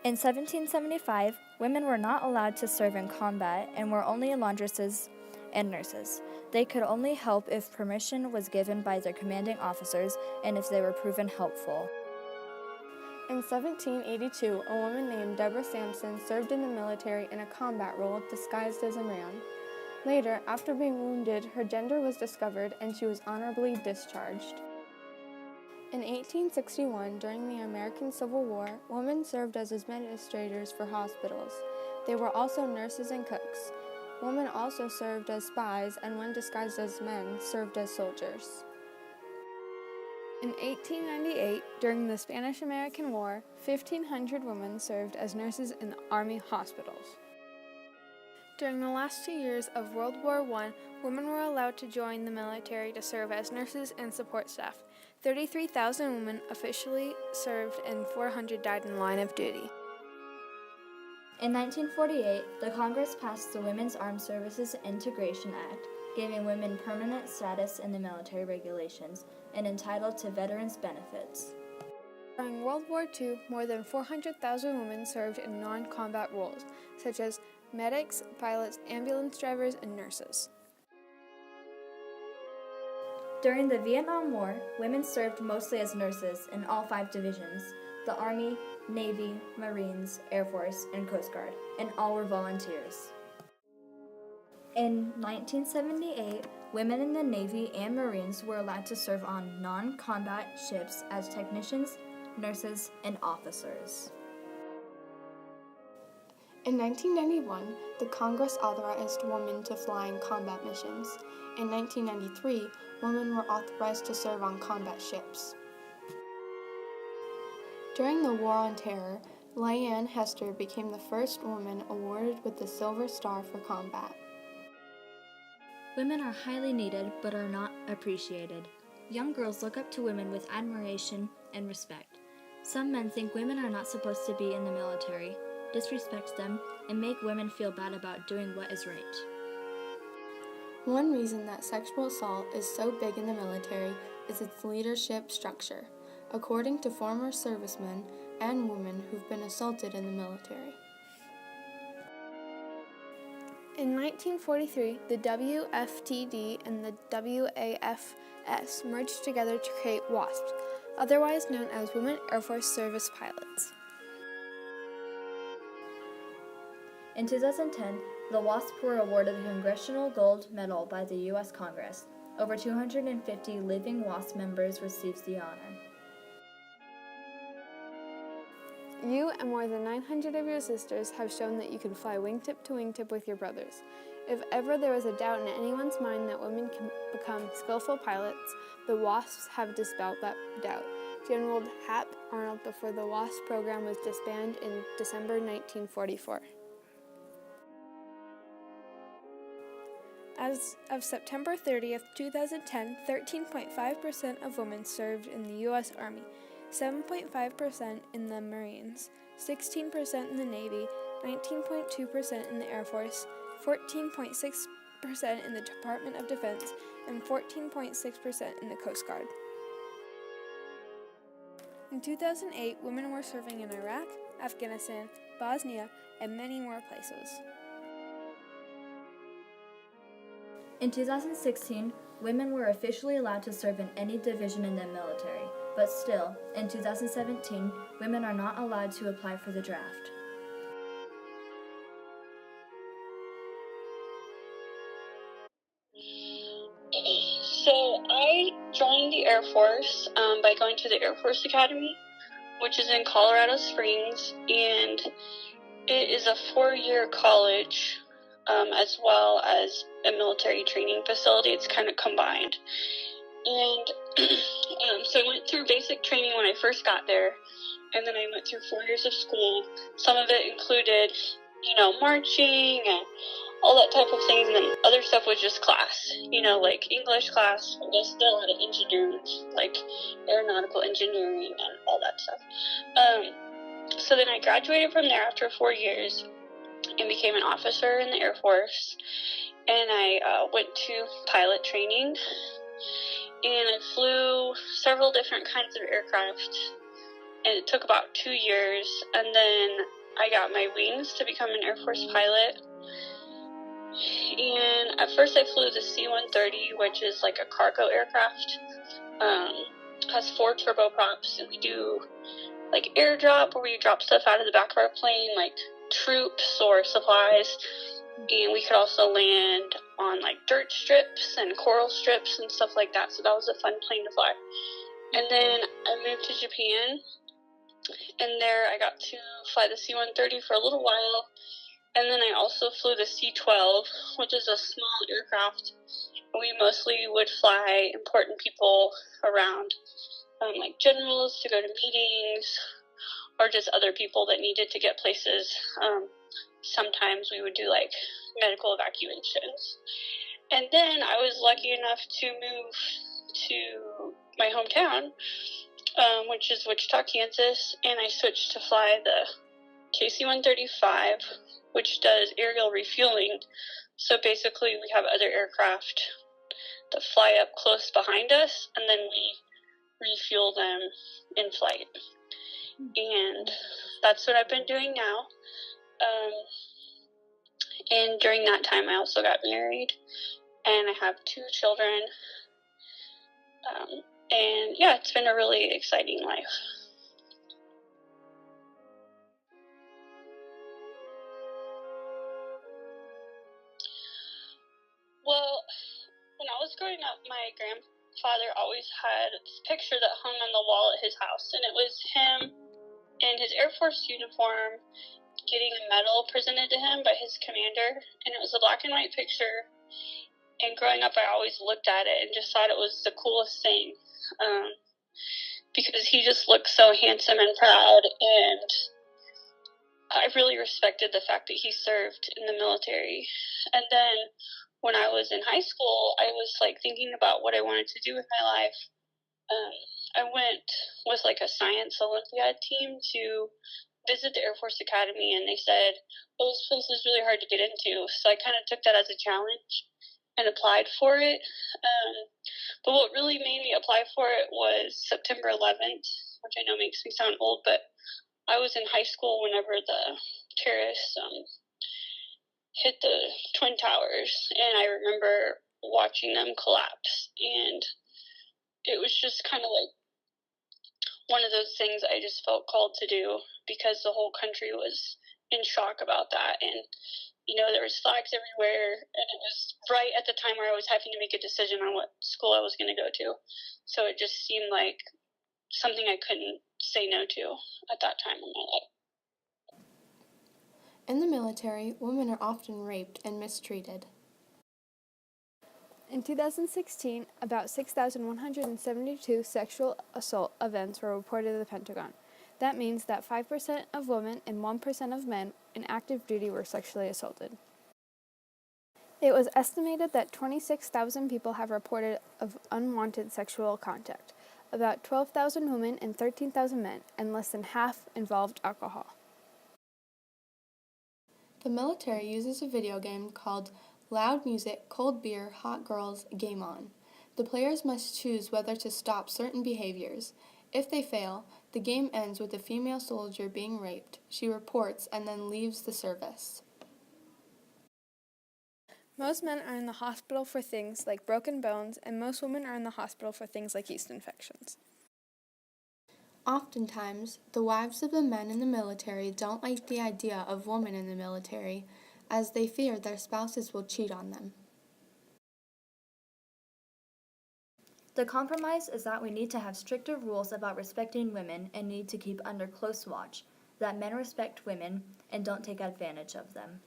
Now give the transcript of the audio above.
In 1775, women were not allowed to serve in combat and were only laundresses and nurses. They could only help if permission was given by their commanding officers and if they were proven helpful. In 1782, a woman named Deborah Sampson served in the military in a combat role disguised as a man. Later, after being wounded, her gender was discovered and she was honorably discharged. In 1861, during the American Civil War, women served as administrators for hospitals. They were also nurses and cooks. Women also served as spies and, when disguised as men, served as soldiers. In 1898, during the Spanish-American War, 1,500 women served as nurses in the Army hospitals. During the last 2 years of World War I, women were allowed to join the military to serve as nurses and support staff. 33,000 women officially served and 400 died in the line of duty. In 1948, the Congress passed the Women's Armed Services Integration Act, giving women permanent status in the military regulations and entitled to veterans' benefits. During World War II, more than 400,000 women served in non-combat roles, such as medics, pilots, ambulance drivers, and nurses. During the Vietnam War, women served mostly as nurses in all 5 divisions: the Army, Navy, Marines, Air Force, and Coast Guard, and all were volunteers. In 1978, women in the Navy and Marines were allowed to serve on non-combat ships as technicians, nurses, and officers. In 1991, the Congress authorized women to fly in combat missions. In 1993, women were authorized to serve on combat ships. During the War on Terror, Leanne Hester became the first woman awarded with the Silver Star for combat. Women are highly needed but are not appreciated. Young girls look up to women with admiration and respect. Some men think women are not supposed to be in the military, disrespect them, and make women feel bad about doing what is right. One reason that sexual assault is so big in the military is its leadership structure, according to former servicemen and women who've been assaulted in the military. In 1943, the WFTD and the WAFS merged together to create WASP, otherwise known as Women Air Force Service Pilots. In 2010, the WASP were awarded the Congressional Gold Medal by the U.S. Congress. Over 250 living WASP members received the honor. You and more than 900 of your sisters have shown that you can fly wingtip to wingtip with your brothers. If ever there was a doubt in anyone's mind that women can become skillful pilots, the WASPs have dispelled that doubt. General Hap Arnold before the WASP program was disbanded in December 1944. As of September 30th, 2010, 13.5% of women served in the U.S. Army, 7.5% in the Marines, 16% in the Navy, 19.2% in the Air Force, 14.6% in the Department of Defense, and 14.6% in the Coast Guard. In 2008, women were serving in Iraq, Afghanistan, Bosnia, and many more places. In 2016, women were officially allowed to serve in any division in the military, but still, in 2017, women are not allowed to apply for the draft. So I joined the Air Force by going to the Air Force Academy, which is in Colorado Springs, and it is a 4-year college as well as a military training facility. It's kind of combined. And so I went through basic training when I first got there, and then I went through 4 years of school. Some of it included, marching and all that type of things, and then other stuff was just class, like English class. I guess still had engineering, like aeronautical engineering and all that stuff. So then I graduated from there after 4 years and became an officer in the Air Force, and I went to pilot training, and I flew several different kinds of aircraft, and it took about 2 years, and then I got my wings to become an Air Force pilot. And at first I flew the C-130, which is like a cargo aircraft. Has 4 turboprops, and we do like airdrop, where we drop stuff out of the back of our plane, like troops or supplies. And we could also land on like dirt strips and coral strips and stuff like that. So that was a fun plane to fly. And then I moved to Japan, and there I got to fly the C-130 for a little while. And then I also flew the C-12, which is a small aircraft. We mostly would fly important people around, like generals to go to meetings, or just other people that needed to get places. Sometimes we would do like medical evacuations. And then I was lucky enough to move to my hometown, which is Wichita, Kansas, and I switched to fly the KC-135, which does aerial refueling. So basically we have other aircraft that fly up close behind us, and then we refuel them in flight. And that's what I've been doing now. And during that time I also got married, and I have 2 children. And yeah, it's been a really exciting life. Well, when I was growing up, my grandfather always had this picture that hung on the wall at his house, and it was him in his Air Force uniform getting a medal presented to him by his commander, and it was a black and white picture. And growing up, I always looked at it and just thought it was the coolest thing, because he just looked so handsome and proud, and I really respected the fact that he served in the military. And then when I was in high school, I was like thinking about what I wanted to do with my life. I went with like a science Olympiad team to visit the Air Force Academy, and they said, oh, this place is really hard to get into. So I kind of took that as a challenge and applied for it. But what really made me apply for it was September 11th, which I know makes me sound old, but I was in high school whenever the terrorists hit the Twin Towers, and I remember watching them collapse, and it was just kind of like one of those things I just felt called to do, because the whole country was in shock about that. And you know, there was flags everywhere, and it was right at the time where I was having to make a decision on what school I was going to go to. So it just seemed like something I couldn't say no to at that time in my life. In the military, women are often raped and mistreated. In 2016, about 6,172 sexual assault events were reported to the Pentagon. That means that 5% of women and 1% of men in active duty were sexually assaulted. It was estimated that 26,000 people have reported of unwanted sexual contact, about 12,000 women and 13,000 men, and less than half involved alcohol. The military uses a video game called Loud Music, Cold Beer, Hot Girls, Game On. The players must choose whether to stop certain behaviors. If they fail, the game ends with a female soldier being raped. She reports and then leaves the service. Most men are in the hospital for things like broken bones, and most women are in the hospital for things like yeast infections. Oftentimes, the wives of the men in the military don't like the idea of women in the military, as they fear their spouses will cheat on them. The compromise is that we need to have stricter rules about respecting women and need to keep under close watch, that men respect women and don't take advantage of them.